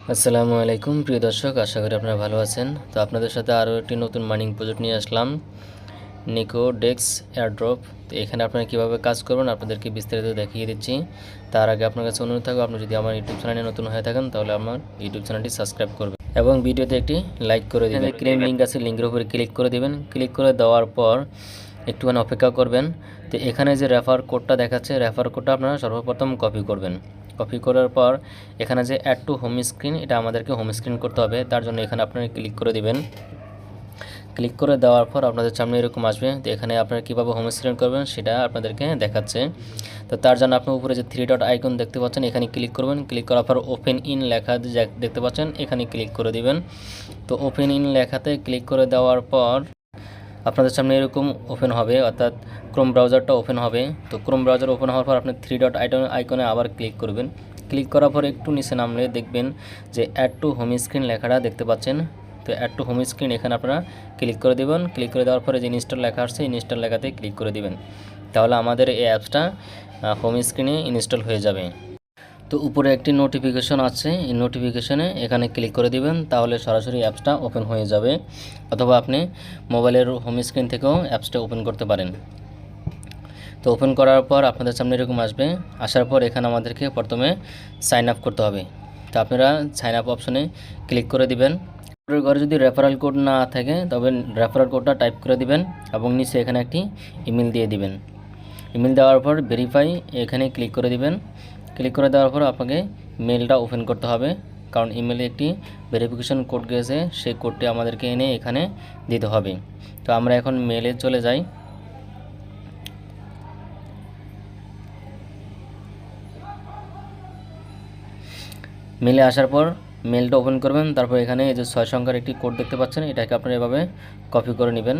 আসসালামু আলাইকুম প্রিয় দর্শক, আশা করি আপনারা ভালো আছেন। তো আপনাদের সাথে আরও একটি নতুন মাইনিং প্রজেক্ট নিয়ে আসলাম, নিকো ডেক্স এয়ারড্রপ। তো এখানে আপনারা কীভাবে কাজ করবেন আপনাদেরকে বিস্তারিত দেখিয়ে দিচ্ছি। তার আগে আপনার কাছে অনুরোধ থাকবে, আপনি যদি আমার ইউটিউব চ্যানেলে নতুন হয়ে থাকেন তাহলে আমার ইউটিউব চ্যানেলটি সাবস্ক্রাইব করবেন এবং ভিডিওতে একটি লাইক করে দেবেন। ক্লেম লিঙ্ক আছে, লিঙ্কের উপরে ক্লিক করে দেবেন। ক্লিক করে দেওয়ার পর একটুখানি অপেক্ষা করবেন। তো এখানে যে রেফার কোডটা দেখাচ্ছে, রেফার কোডটা আপনারা সর্বপ্রথম কপি করবেন। কপি করার পর এখানে যে অ্যাড টু হোম স্ক্রিন, এটা আমাদেরকে হোম স্ক্রিন করতে হবে। তার জন্য এখানে আপনারা ক্লিক করে দিবেন। ক্লিক করে দেওয়ার পর আপনাদের সামনে এরকম আসবে। তো এখানে আপনারা কীভাবে হোম স্ক্রিন করবেন সেটা আপনাদেরকে দেখাচ্ছে। তো তার জন্য আপনি উপরে যে 3 ডট আইকন দেখতে পাচ্ছেন, এখানে ক্লিক করবেন। ক্লিক করার পর ওপেন ইন লেখা দেখতে পাচ্ছেন, এখানে ক্লিক করে দিবেন। তো ওপেন ইন লেখাতে ক্লিক করে দেওয়ার পর আপনাদের সামনে এরকম ওপেন হবে, অর্থাৎ ক্রোম ব্রাউজারটা ওপেন হবে। তো ক্রোম ব্রাউজার ওপেন হওয়ার পর আপনি 3 ডট আইকনে আবার ক্লিক করবেন। ক্লিক করার পর একটু নিচে নামলে দেখবেন যে অ্যাড টু হোম স্ক্রিন লেখাটা দেখতে পাচ্ছেন। তো অ্যাড টু হোম স্ক্রিন এখানে আপনারা ক্লিক করে দেবেন। ক্লিক করে দেওয়ার পরে যে ইনস্টল লেখা আসছে, ইনস্টল লেখাতে ক্লিক করে দিবেন। তাহলে আমাদের এই অ্যাপসটা হোম স্ক্রিনে ইনস্টল হয়ে যাবে। তো উপরে একটি নোটিফিকেশন আছে, এই নোটিফিকেশনে এখানে ক্লিক করে দিবেন, তাহলে সরাসরি অ্যাপসটা ওপেন হয়ে যাবে। অথবা আপনি মোবাইলের হোম স্ক্রিন থেকেও অ্যাপসটা ওপেন করতে পারেন। তো ওপেন করার পর আপনাদের সামনে এরকম আসবে। আসার পর এখানে আমাদেরকে প্রথমে সাইন আপ করতে হবে। তো আপনারা সাইন আপ অপশনে ক্লিক করে দিবেন। আপনার ঘরে যদি রেফারেল কোড না থাকে তবে রেফারেল কোডটা টাইপ করে দিবেন এবং নিচে এখানে একটি ইমেল দিয়ে দিবেন। ইমেল দেওয়ার পর ভেরিফাই এখানে ক্লিক করে দিবেন। ক্লিক করে দেওয়ার পর আপনাকে মেলটা ওপেন করতে হবে, কারণ ইমেলে একটি ভেরিফিকেশন কোড গেছে, সেই কোডটি আমাদেরকে এনে এখানে দিতে হবে। তো আমরা এখন মেলে চলে যাই। মেলে আসার পর মেলটা ওপেন করবেন। তারপর এখানে এই যে 6 সংখ্যার একটি কোড দেখতে পাচ্ছেন, এটাকে আপনারা এভাবে কপি করে নেবেন।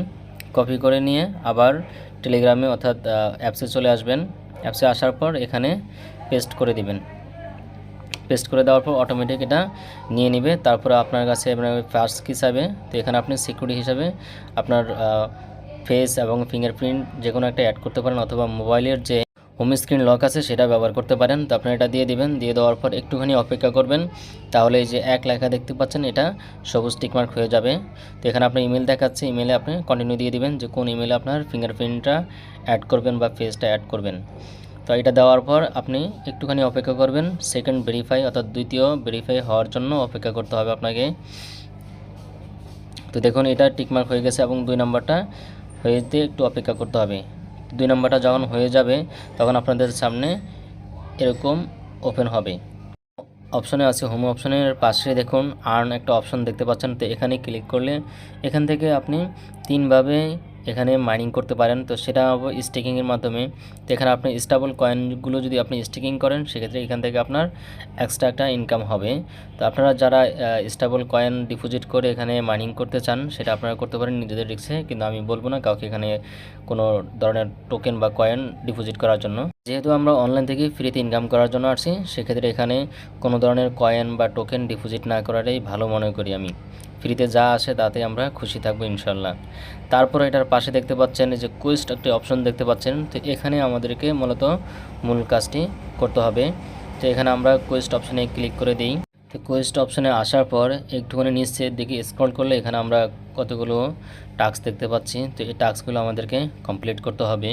কপি করে নিয়ে আবার টেলিগ্রামে অর্থাৎ অ্যাপসে চলে আসবেন। অ্যাপসে আসার পর এখানে পেস্ট করে দিবেন। পেস্ট করে দেওয়ার পর অটোমেটিক এটা নিয়ে নেবে। তারপরে আপনার কাছে ফার্স্ট হিসাবে, তো এখানে আপনি সিকিউরিটি হিসাবে আপনার ফেস এবং ফিঙ্গারপ্রিন্ট যে কোনো একটা অ্যাড করতে পারেন, অথবা মোবাইলের যে হোম স্ক্রিন লক আছে সেটা ব্যবহার করতে পারেন। তো আপনারা এটা দিয়ে দিবেন। দিয়ে দেওয়ার পর একটুখানি অপেক্ষা করবেন, তাহলে এই যে এক লেখা দেখতে পাচ্ছেন এটা সবুজ টিকমার্ক হয়ে যাবে। তো এখানে আপনার ইমেল দেখাচ্ছে, ইমেলে আপনি কন্টিনিউ দিয়ে দিবেন যে কোন ইমেলে আপনার ফিঙ্গারপ্রিন্টটা অ্যাড করবেন বা ফেসটা অ্যাড করবেন। তো এটা দেওয়ার পর আপনি একটুখানি অপেক্ষা করবেন, সেকেন্ড ভেরিফাই অর্থাৎ দ্বিতীয় ভেরিফাই হওয়ার জন্য অপেক্ষা করতে হবে আপনাকে। তো দেখুন এটা টিকমার্ক হয়ে গেছে এবং 2 নম্বরটা হয়ে যেতে একটু অপেক্ষা করতে হবে। 2 নম্বরটা যখন হয়ে যাবে তখন আপনাদের সামনে এরকম ওপেন হবে। অপশনে আছে, হোম অপশনের পাশে দেখুন আর্ন একটা অপশন দেখতে পাচ্ছেন। তো এখানে ক্লিক করলে এখান থেকে আপনি 3ভাবে এখানে মাইনিং করতে পারেন। তো সেটা স্টেকিংয়ের মাধ্যমে। তো এখানে আপনি স্টেবল কয়েনগুলো যদি আপনি স্টেকিং করেন সেক্ষেত্রে এখান থেকে আপনার এক্সট্রা একটা ইনকাম হবে। তো আপনারা যারা স্টেবল কয়েন ডিপোজিট করে এখানে মাইনিং করতে চান সেটা আপনারা করতে পারেন নিজেদের রিস্কে, কিন্তু আমি বলবো না কাউকে এখানে কোনো ধরনের টোকেন বা কয়েন ডিপোজিট করার জন্য। যেহেতু আমরা অনলাইন থেকে ফ্রিতে ইনকাম করার জন্য আসছি, সেক্ষেত্রে এখানে কোনো ধরনের কয়েন বা টোকেন ডিপোজিট না করাটাই ভালো মনে করি আমি। ফ্রিতে যা আসে তাতে আমরা খুশি থাকবো ইনশাল্লাহ। তারপর এটার পাশে দেখতে পাচ্ছেন যে কোয়েস্ট একটি অপশন দেখতে পাচ্ছেন। তো এখানে আমাদেরকে মূলত মূল কাজটি করতে হবে। তো এখানে আমরা কোয়েস্ট অপশনে ক্লিক করে দিই। তো কোয়েস্ট অপশনে আসার পর একটুখানি নিচের দিকে স্ক্রল করলে এখানে আমরা কতগুলো টাস্ক দেখতে পাচ্ছি। তো এই টাস্কগুলো আমাদেরকে কমপ্লিট করতে হবে।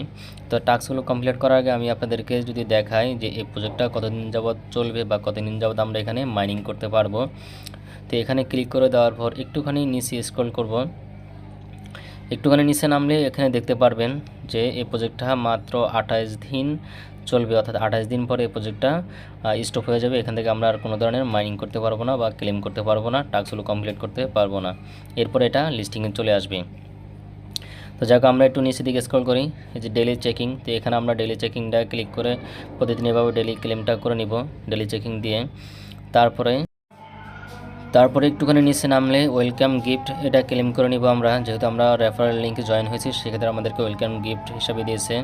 তো টাস্কগুলো কমপ্লিট করার আগে আমি আপনাদেরকে যদি দেখাই যে এই প্রজেক্টটা কতদিন যাবৎ চলবে বা কতদিন যাবৎ আমরা এখানে মাইনিং করতে পারবো। তো এখানে ক্লিক করে দেওয়ার পর একটুখানি নিচে স্ক্রল করব। একটুখানি নিচে নামলে এখানে দেখতে পারবেন যে এই প্রজেক্টটা মাত্র 28 দিন চলবে, অর্থাৎ 28 দিন পরে এই প্রজেক্টটা স্টপ হয়ে যাবে। এখান থেকে আমরা আর কোনো ধরনের মাইনিং করতে পারবো না বা ক্লেম করতে পারবো না, টাস্কগুলো কমপ্লিট করতে পারবো না। এরপর এটা লিস্টিংয়ে চলে আসবে। তো যাক আমরা একটু নিচের দিকে স্ক্রল করি, এই যে ডেলি চেকিং। তো এখানে আমরা ডেলি চেকিংটা ক্লিক করে প্রতিদিন এভাবে ডেলি ক্লেমটা করে নিব ডেলি চেকিং দিয়ে। তারপরে একটুখানি নিচে নামলে ওয়েলকাম গিফট এটা ক্লেম করে নিব আমরা, যেহেতু আমরা রেফারেল লিঙ্কে জয়েন হয়েছি সেক্ষেত্রে আমাদেরকে ওয়েলকাম গিফট হিসাবে দিয়েছে।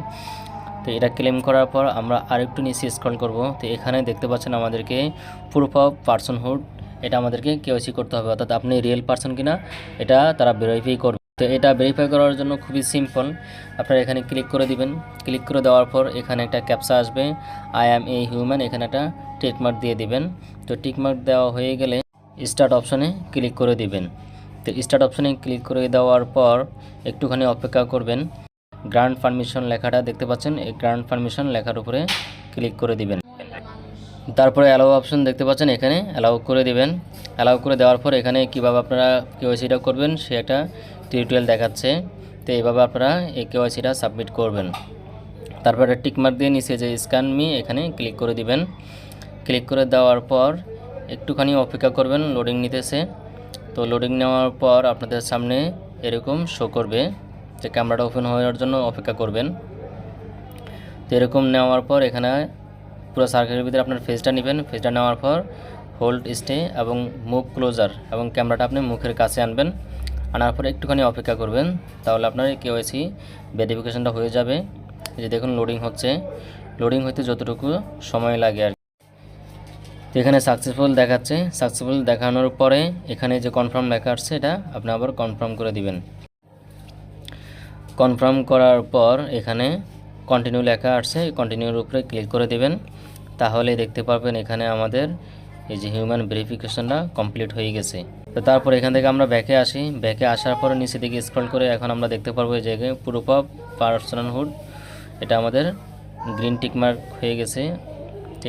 তো এটা ক্লেম করার পর আমরা আরেকটু নিচে স্ক্রল করব। তো এখানে দেখতে পাচ্ছেন আমাদেরকে প্রুফ অফ পার্সনহুড, এটা আমাদেরকে কেওয়াইসি করতে হবে, অর্থাৎ আপনি রিয়েল পার্সন কিনা এটা তারা ভেরিফাই করবে। তো এটা ভেরিফাই করার জন্য খুবই সিম্পল, আপনারা এখানে ক্লিক করে দিবেন। ক্লিক করে দেওয়ার পর এখানে একটা ক্যাপচা আসবে, আই অ্যাম এ হিউম্যান, এখানে একটা টিকমার্ক দিয়ে দিবেন। তো টিকমার্ক দেওয়া হয়ে গেলে স্টার্ট অপশনে ক্লিক করে দিবেন। তো স্টার্ট অপশনে ক্লিক করে দেওয়ার পর একটুখানি অপেক্ষা করবেন। গ্রান্ট পারমিশন লেখাটা দেখতে পাচ্ছেন, এই গ্রান্ট পারমিশন লেখার উপরে ক্লিক করে দিবেন। তারপরে অ্যালাউ অপশন দেখতে পাচ্ছেন, এখানে অ্যালাউ করে দিবেন। অ্যালাউ করে দেওয়ার পর এখানে কীভাবে আপনারা কেওয়াইসিটা করবেন সে একটা টিউটোরিয়াল দেখাচ্ছে। তো এইভাবে আপনারা এই কেওয়াইসিটা সাবমিট করবেন। তারপরে টিকমার্ক দিয়ে নিচে যে স্ক্যান মি এখানে ক্লিক করে দিবেন। ক্লিক করে দেওয়ার পর একটুখানি অপেক্ষা করবেন, লোডিং নিতেছে। তো লোডিং নেওয়ার পর আপনাদের সামনে এরকম শো করবে, যে ক্যামেরাটা ওপেন হওয়ার জন্য অপেক্ষা করবেন। তো এরকম নেওয়ার পর এখানে পুরো সার্কেলের ভিতরে আপনার ফেসটা নেবেন। ফেসটা নেওয়ার পর হোল্ড স্টে এবং মুভ ক্লোজার এবং ক্যামেরাটা আপনি মুখের কাছে আনবেন। আনার পর একটুখানি অপেক্ষা করবেন, তাহলে আপনার কেওয়াইসি ভেরিফিকেশনটা হয়ে যাবে। এই যে দেখুন লোডিং হচ্ছে, লোডিং হতে যতটুকু সময় লাগে আর তো এখানে সাকসেসফুল দেখাচ্ছে। সাকসেসফুল দেখানোর পরে এখানে যে কনফার্ম লেখা আসছে এটা আপনি আবার কনফার্ম করে দিবেন। কনফার্ম করার পর এখানে কন্টিনিউ লেখা আসছে, কন্টিনিউর উপরে ক্লিক করে দিবেন। তাহলে দেখতে পারবেন এখানে আমাদের এই যে হিউম্যান ভেরিফিকেশনটা কমপ্লিট হয়ে গেছে। তো তারপর এখান থেকে আমরা ব্যাকে আসি। ব্যাকে আসার পরে নিচে দিকে স্ক্রল করে এখন আমরা দেখতে পারবো এই জায়গায় প্রুফ অফ পার্সনহুড, এটা আমাদের গ্রিন টিক মার্ক হয়ে গেছে।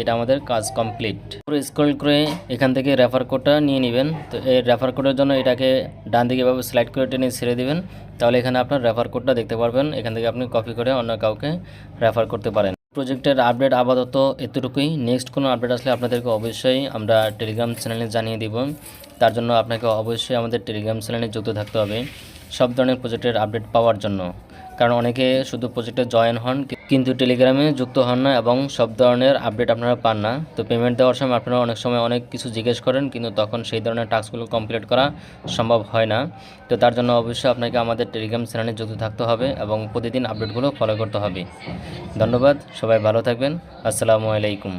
এটা আমাদের কাজ কমপ্লিট। পুরো স্ক্রল করে এখান থেকে রেফার কোডটা নিয়ে নেবেন। তো এই রেফার কোডের জন্য এটাকে ডান দিকে এভাবে স্লাইড করে টেনে ছেড়ে দিবেন, তাহলে এখানে আপনার রেফার কোডটা দেখতে পারবেন। এখান থেকে আপনি কপি করে অন্য কাউকে রেফার করতে পারেন। প্রজেক্টের আপডেট আপাতত এতটুকুই। নেক্সট কোনো আপডেট আসলে আপনাদেরকে অবশ্যই আমরা টেলিগ্রাম চ্যানেলে জানিয়ে দিব। তার জন্য আপনাকে অবশ্যই আমাদের টেলিগ্রাম চ্যানেলে যুক্ত থাকতে হবে সব ধরনের প্রজেক্টের আপডেট পাওয়ার জন্য। কারণ অনেকে শুধু প্রজেক্টে জয়েন হন কিন্তু টেলিগ্রামে যুক্ত হন না এবং সব ধরনের আপডেট আপনারা পান না। তো পেমেন্ট দেওয়ার সময় আপনারা অনেক সময় অনেক কিছু জিজ্ঞেস করেন, কিন্তু তখন সেই ধরনের টাস্কগুলো কমপ্লিট করা সম্ভব হয় না। তো তার জন্য অবশ্যই আপনাকে আমাদের টেলিগ্রাম চ্যানেলে যুক্ত থাকতে হবে এবং প্রতিদিন আপডেটগুলো ফলো করতে হবে। ধন্যবাদ, সবাই ভালো থাকবেন। আসসালামু আলাইকুম।